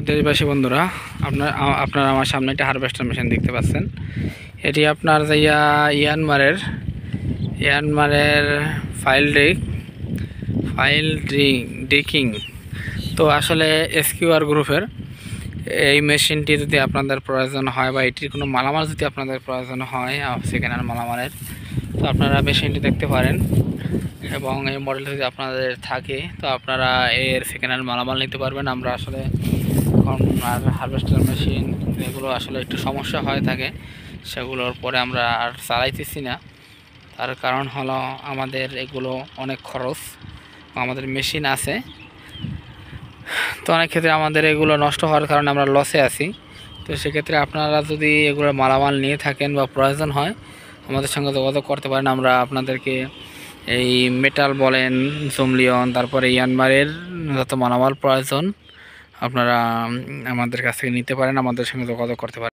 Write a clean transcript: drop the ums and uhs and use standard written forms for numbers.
দেশবাসী বন্ধুরা, আপনারা আমার সামনে একটা হারভেস্টার মেশিন দেখতে পাচ্ছেন। এটি আপনার ইয়ানমারের ফাইল ডিকিং। তো আসলে এসকিউআর গ্রুপের এই মেশিনটি যদি আপনাদের প্রয়োজন হয় বা এটির কোনো মালামাল যদি আপনাদের প্রয়োজন হয় সেকেন্ড হ্যান্ড মালামালের, তো আপনারা মেশিনটি দেখতে পারেন। এবং এই মডেল যদি আপনাদের থাকে তো আপনারা এর সেকেন্ড হ্যান্ড মালামাল নিতে পারবেন। আমরা আসলে এখন আর হারভেস্টার মেশিন এগুলো আসলে একটু সমস্যা হয়ে থাকে, সেগুলোর পরে আমরা আর চালাইতেছি না। তার কারণ হলো আমাদের এগুলো অনেক খরচ, আমাদের মেশিন আছে, তো অনেক ক্ষেত্রে আমাদের এগুলো নষ্ট হওয়ার কারণে আমরা লসে আছি। তো সেক্ষেত্রে আপনারা যদি এগুলোর মালামাল নিয়ে থাকেন বা প্রয়োজন হয় আমাদের সঙ্গে যোগাযোগ করতে পারেন। আমরা আপনাদেরকে এই মেটাল বলেন, জুমলিয়ন, তারপরে ইয়ানমারের যত মালামাল প্রয়োজন আপনারা আমাদের কাছ থেকে নিতে পারেন, আমাদের সঙ্গে যোগাযোগ করতে পারেন।